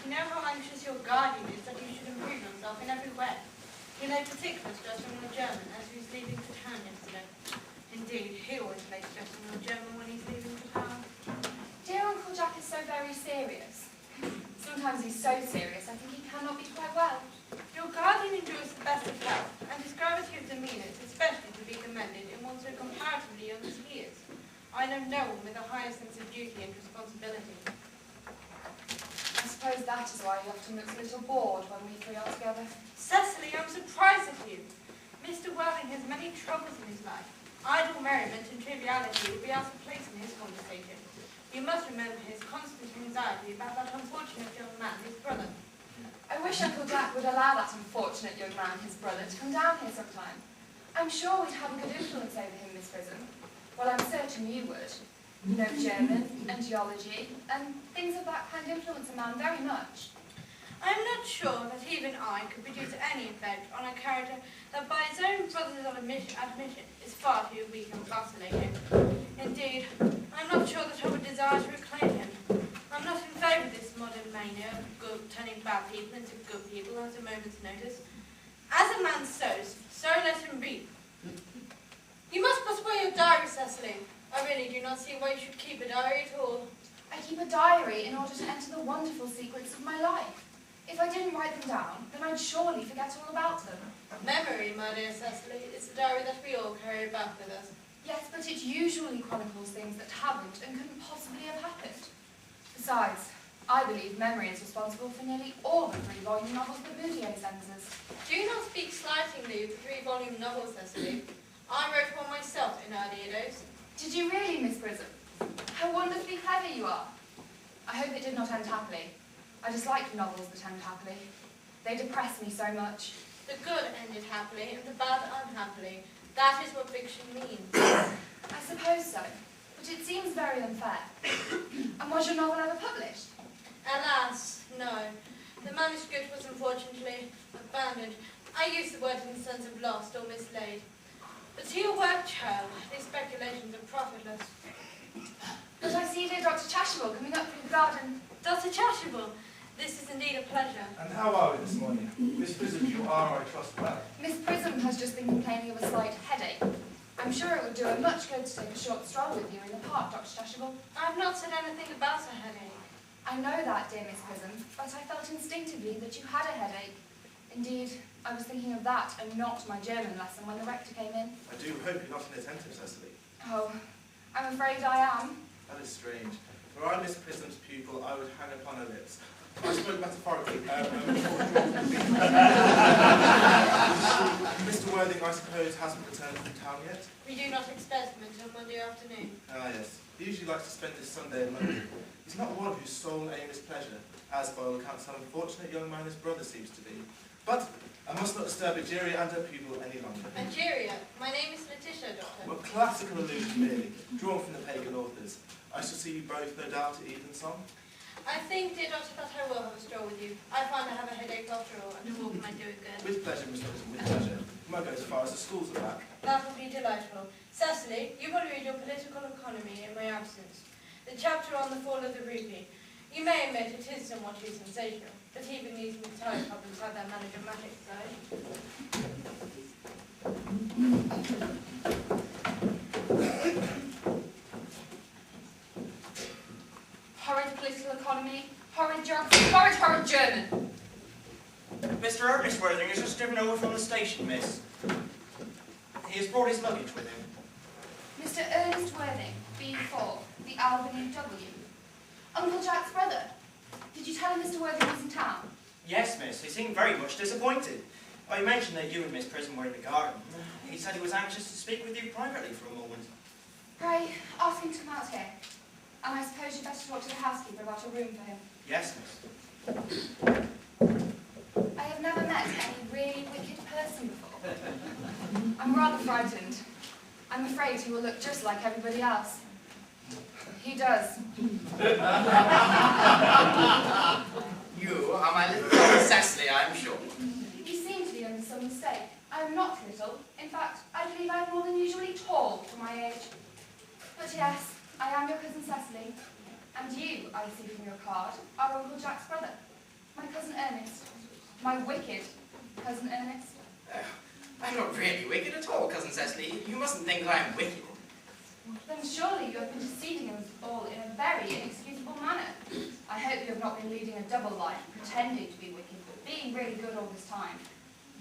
you know how anxious your guardian is that you should improve yourself in every way. He laid particular stress on your German as he was leaving for town yesterday. Indeed, he always lays stress on your German when he's leaving for town. Dear Uncle Jack is so very serious. Sometimes he's so serious I think he cannot be quite well. Your guardian enjoys the best of health, and his gravity of demeanour is especially to be commended in one so comparatively young as he is. I know no one with a higher sense of duty and responsibility. I suppose that is why he often looks a little bored when we three are together. Cecily, I'm surprised at you. Mr. Worthing has many troubles in his life. Idle merriment and triviality would be out of place in his conversation. You must remember his constant anxiety about that unfortunate young man, his brother. I wish Uncle Jack would allow that unfortunate young man, his brother, to come down here sometime. I'm sure we'd have a good influence over him, Miss Prism. Well, I'm certain you would. You know, German and geology and things of that kind influence a man very much. I am not sure that even I could produce any effect on a character that by his own brother's admission is far too weak and vacillating. Indeed, I am not sure that I would desire to reclaim him. I am not in favour of this modern mania of turning bad people into good people at a moment's notice. As a man sows, so let him reap. You must put away your diary, Cecily. I really do not see why you should keep a diary at all. I keep a diary in order to enter the wonderful secrets of my life. If I didn't write them down, then I'd surely forget all about them. Memory, my dear Cecily, is the diary that we all carry about with us. Yes, but it usually chronicles things that haven't and couldn't possibly have happened. Besides, I believe memory is responsible for nearly all the 3-volume novels that Boudier sends us. Do not speak slightingly of the 3-volume novel, Cecily. I wrote one myself in earlier days. Did you really, Miss Prism? How wonderfully clever you are. I hope it did not end happily. I dislike novels that end happily. They depress me so much. The good ended happily and the bad unhappily. That is what fiction means. I suppose so, but it seems very unfair. And was your novel ever published? Alas, no. The manuscript was unfortunately abandoned. I use the word in the sense of lost or mislaid. But to your work, child, these speculations are profitless. But I see dear Dr. Chashable coming up through the garden. Dr. Chashable, this is indeed a pleasure. And how are we this morning? Miss Prism, you are, I trust, well. Miss Prism has just been complaining of a slight headache. I'm sure it would do her much good to take a short stroll with you in the park, Dr. Chashable. I have not said anything about a headache. I know that, dear Miss Prism, but I felt instinctively that you had a headache. Indeed, I was thinking of that and not my German lesson when the rector came in. I do hope you're not inattentive, Cecily. Oh, I'm afraid I am. That is strange. Were I Miss Prism's pupil, I would hang upon her lips. I spoke metaphorically. Mr. Worthing, I suppose, hasn't returned from town yet? We do not expect him until Monday afternoon. Ah, yes. He usually likes to spend his Sunday in London. He's not one whose sole aim is pleasure, as by all accounts some unfortunate young man his brother seems to be. But I must not disturb Egeria and her pupil any longer. Egeria? My name is Letitia, Doctor. Well, classical allusion merely, drawn from the pagan authors. I shall see you both, no doubt, at evensong. I think, dear Doctor, that I will have a stroll with you. I find I have a headache after all, and a walk might do it good. With pleasure, Miss Prism, with pleasure. You might go as far as the schools are back. That would be delightful. Cecily, you will read your political economy in my absence. The chapter on the fall of the rupee. You may admit it is somewhat too sensational, but even these entire problems have their melodramatic side. Horrid political economy, horrid geography, horrid German. Mr. Earnest Worthing has just driven over from the station, miss. He has brought his luggage with him. Mr. Ernest Worthing, B4, the Albany W. Uncle Jack's brother. Did you tell him Mr. Worthing was in town? Yes, miss. He seemed very much disappointed. I mentioned that you and Miss Prism were in the garden. He said he was anxious to speak with you privately for a moment. Pray, ask him to come out here. And I suppose you'd better talk to the housekeeper about a room for him. Yes, miss. I have never met any really wicked person before. I'm rather frightened. I'm afraid he will look just like everybody else. He does. You are my little daughter Cecily, I am sure. You seem to be under some mistake. I am not little. In fact, I believe I am more than usually tall for my age. But yes, I am your cousin Cecily. And you, I see from your card, are Uncle Jack's brother. My cousin Ernest. My wicked cousin Ernest. I'm not really wicked at all, Cousin Cecily. You mustn't think that I'm wicked. Then surely you have been deceiving us all in a very inexcusable manner. I hope you have not been leading a double life, pretending to be wicked, but being really good all this time.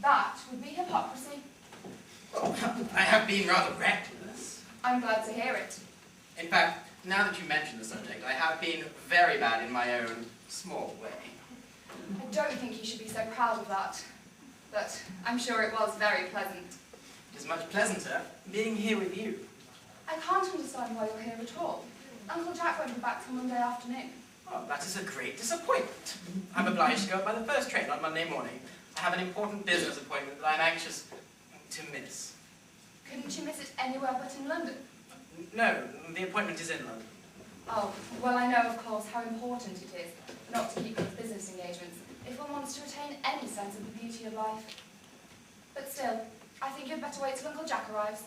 That would be hypocrisy. Well, I have been rather reckless. I'm glad to hear it. In fact, now that you mention the subject, I have been very bad in my own small way. I don't think you should be so proud of that. But I'm sure it was very pleasant. It is much pleasanter being here with you. I can't understand why you're here at all. Uncle Jack won't be back till Monday afternoon. Oh, that is a great disappointment. I'm obliged to go by the first train on Monday morning. I have an important business appointment that I'm anxious to miss. Couldn't you miss it anywhere but in London? No, the appointment is in London. Oh, well, I know, of course, how important it is not to keep with business engagements if one wants to retain any sense of the beauty of life. But still, I think you'd better wait till Uncle Jack arrives.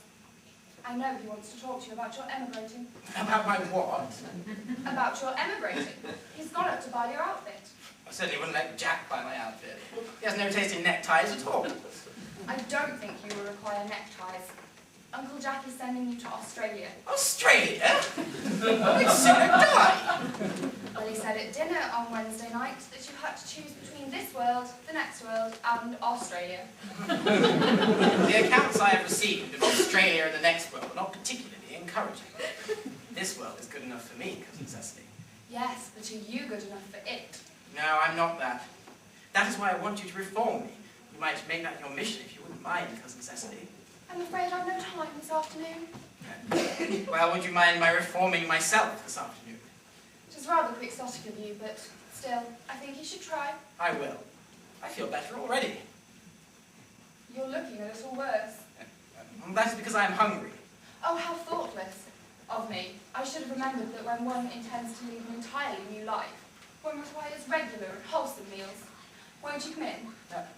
I know he wants to talk to you about your emigrating. About my what? About your emigrating. He's gone up to buy your outfit. I certainly wouldn't let Jack buy my outfit. He has no taste in neckties at all. I don't think you will require neckties. Uncle Jack is sending you to Australia. Australia? I'd sooner die. Well, he said at dinner on Wednesday night that you had to choose between this world, the next world, and Australia. The accounts I have received of Australia and the next world are not particularly encouraging. This world is good enough for me, Cousin Cecily. Yes, but are you good enough for it? No, I'm not that. That is why I want you to reform me. You might make that your mission if you wouldn't mind, Cousin Cecily. I'm afraid I've no time this afternoon. Well, would you mind my reforming myself this afternoon? It is rather quixotic of you, but still, I think you should try. I will. I feel better already. You're looking a little worse. That is because I am hungry. Oh, how thoughtless of me. I should have remembered that when one intends to lead an entirely new life, one requires regular and wholesome meals. Won't you come in?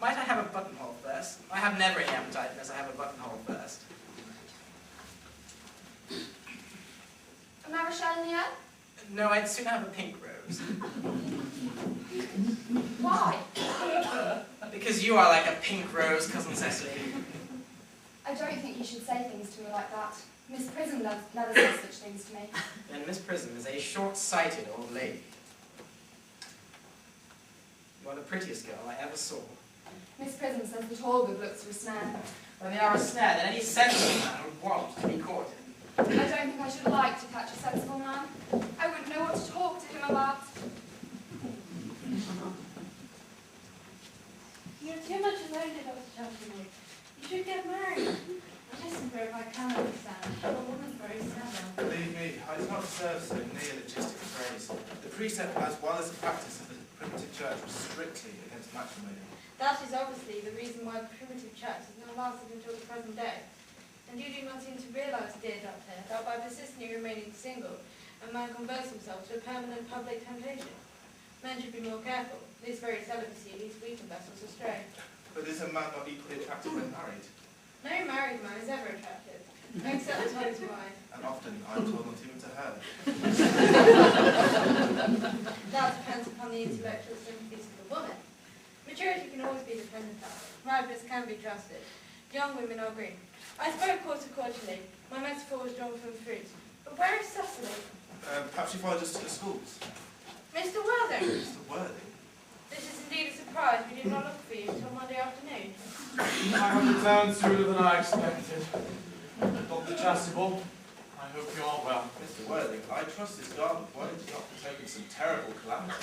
Might I have a buttonhole first? I have never any appetite unless I have a buttonhole first. A Marichal in the air? No, I'd sooner have a pink rose. Why? Because you are like a pink rose, Cousin Cecily. I don't think you should say things to me like that. Miss Prism never says such things to me. And Miss Prism is a short-sighted old lady. You are the prettiest girl I ever saw. Miss Prism says that all good looks are a snare. When they are a snare that any sensible man would want to be caught in. I don't think I should like to catch a sensible man. I wouldn't know what to talk to him about. You're too much alone, Dr. Cheltenham. You should get married. Listen for if I can understand. A woman's very stubborn. Believe me, I do not deserve so neologistic a phrase. The precept, as well as the practice of the primitive church, was strictly against matrimony. That is obviously the reason why the primitive church has not lasted until the present day. And you do not seem to realise, dear Doctor, that by persistently remaining single, a man converts himself to a permanent public temptation. Men should be more careful. This very celibacy leads weaker vessels astray. But is a man not equally attractive when married? No married man is ever attractive, except to his wife. And often I'm told not even to her. That depends upon the intellectual sympathies of the woman. Maturity can always be dependent on. Ripeness can be trusted. Young women are green. I spoke horticulturally. My metaphor was drawn from fruit. But where is Cecily? Perhaps you followed us to the schools. Mr. Worthing! Mr. Worthing? This is indeed a surprise. We did not look for you until Monday afternoon. I have returned sooner than I expected. Dr. Chasuble, I hope you are well. Mr. Worthing, I trust this garden won't not betoken some terrible calamity.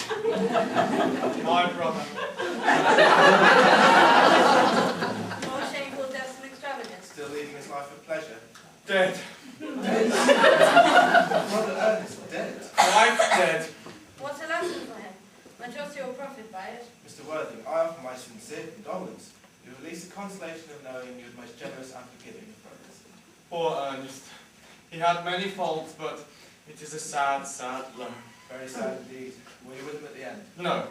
My brother. More shameful deaths and extravagance. Still leading his life of pleasure. Dead. Dead? Brother Ernest, dead? Wife dead. What's a lesson for him? I trust you will profit by it. Mr. Worthing, I offer my sincere condolence. You have at least the consolation of knowing you are the most generous and forgiving of brothers. Poor Ernest. He had many faults, but it is a sad, sad blow. Very sad indeed. Were you with him at the end? No,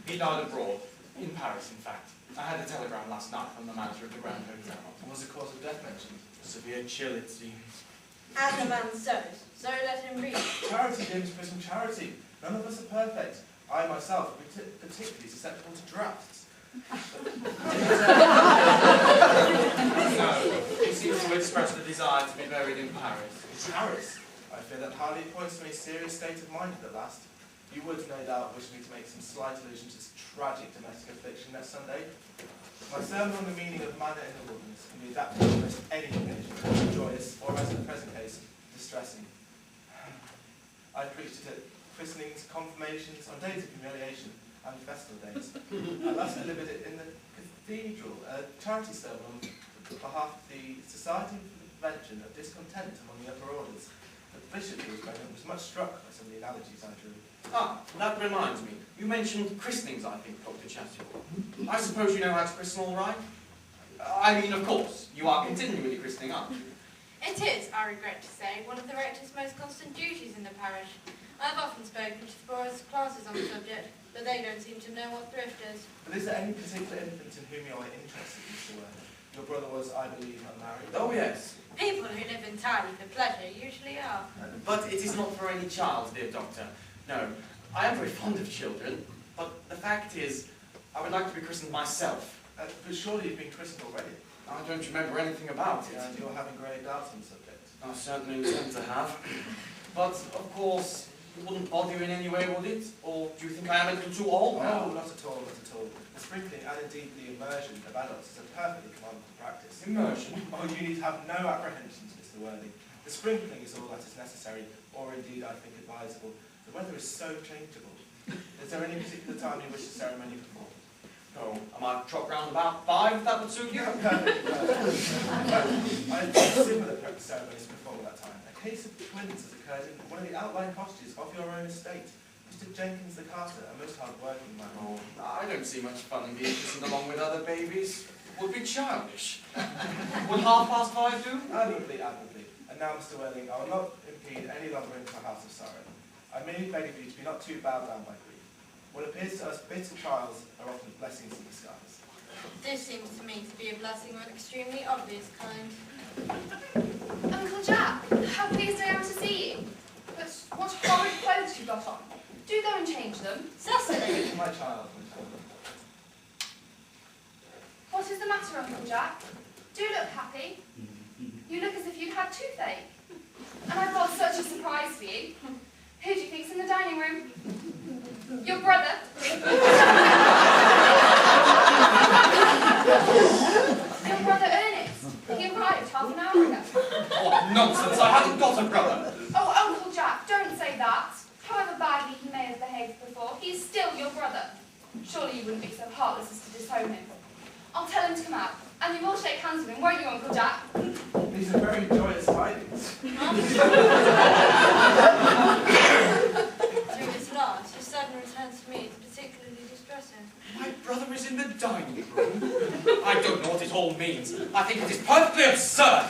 he died abroad. In Paris, in fact. I had a telegram last night from the manager of the Grand Hotel. And was the cause of death mentioned? Severe chill, it seems. As a man sows, so let him reap. Charity, dear Miss Prism, charity. None of us are perfect. I myself am particularly susceptible to drafts. No, he seems to express the desire to be buried in Paris. Paris? I fear that hardly points to a serious state of mind at last. You would, no doubt, wish me to make some slight allusion to this tragic domestic affliction next Sunday. My sermon on the meaning of manner in the wilderness can be adapted to almost any occasion, joyous, or as in the present case, distressing. I preached it at christenings, confirmations, on days of humiliation, and festival days. I last delivered it in the cathedral, a charity sermon on behalf of the Society for the Prevention of Discontent among the upper orders. The bishop who was present was much struck by some of the analogies I drew. Ah, that reminds me. You mentioned christenings, I think, Dr. Chasuble. I suppose you know how to christen all right? I mean, of course, you are continually christening, aren't you? It is, I regret to say, one of the rector's most constant duties in the parish. I have often spoken to the boys' classes on the subject, but they don't seem to know what thrift is. But is there any particular infant in whom you are interested, Mr. Ware? Your brother was, I believe, unmarried. Oh, yes. People who live entirely for pleasure usually are. But it is not for any child, dear doctor. No, I am very fond of children, but the fact is, I would like to be christened myself. But surely you've been christened already. I don't remember anything about it. And you're having grave doubts on the subject. I certainly intend to have. But, of course, it wouldn't bother you in any way, would it? Or do you think I am a little too old? No, not at all, not at all. The sprinkling and indeed the immersion of adults is a perfectly commandable practice. Immersion? Oh, you need have no apprehensions, Mr. Worthing. The sprinkling is all that is necessary, or indeed I think advisable. The weather is so changeable. Is there any particular time you wish the ceremony performed? Oh, I might trot round about 5 if that would suit you. Perfect. I've had similar ceremonies performed at that time. A case of twins has occurred in one of the outlying cottages of your own estate. Mr. Jenkins the carter, a most hard-working man. Oh, I don't see much fun in being christened along with other babies. Would be childish. Would 5:30 do? Admirably, admirably. And now, Mr. Worthing, I will not impede any longer into my house of sorrow. I merely beg of you to be not too bowed down by grief. What appears to us bitter trials are often blessings in disguise. This seems to me to be a blessing of an extremely obvious kind. Uncle Jack, how pleased I am to see you. But what horrid clothes you've got on. Do go and change them. Cecily! My child, my child. What is the matter, Uncle Jack? Do look happy. You look as if you'd had toothache. And I've got such a surprise for you. Who do you think's in the dining room? Your brother. Your brother Ernest. He arrived half an hour ago. What nonsense! I haven't got a brother! Oh, Uncle Jack, don't say that. However badly he may have behaved before, he is still your brother. Surely you wouldn't be so heartless as to disown him. I'll tell him to come out, and you will shake hands with him, won't you, Uncle Jack? These are very joyous tidings. Through this loss, your sudden return to me is particularly distressing. My brother is in the dining room. I don't know what it all means. I think it is perfectly absurd.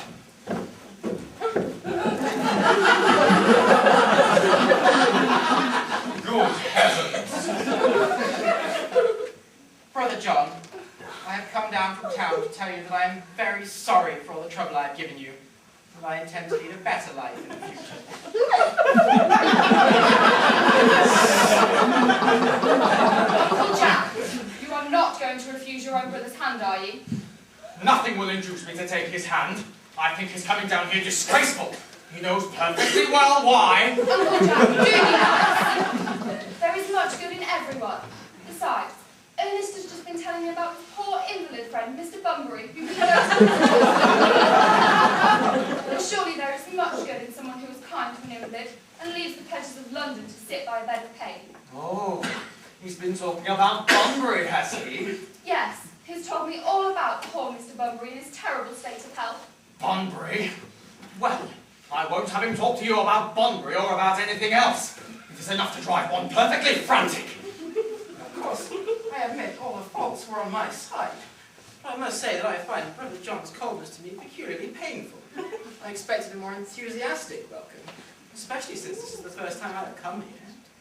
Good heavens! Brother John, I have come down from town to tell you that I am very sorry for all the trouble I have given you, and I intend to lead a better life in the future. Uncle Jack, you are not going to refuse your own brother's hand, are you? Nothing will induce me to take his hand. I think his coming down here disgraceful. He knows perfectly well why. Uncle Jack, do be nice. There is much good in everyone. Besides, Ernest has just been telling me about his poor invalid friend, Mr. Bunbury, who he knows. And surely there is much good in someone who is kind to an invalid and leaves the pleasures of London to sit by a bed of pain. Oh, he's been talking about Bunbury, has he? Yes, he's told me all about poor Mr. Bunbury and his terrible state of health. Bunbury? Well, I won't have him talk to you about Bunbury or about anything else. It is enough to drive one perfectly frantic. Of course, I admit all the faults were on my side. But I must say that I find Brother John's coldness to me peculiarly painful. I expected a more enthusiastic welcome, especially since this is the first time I have come here.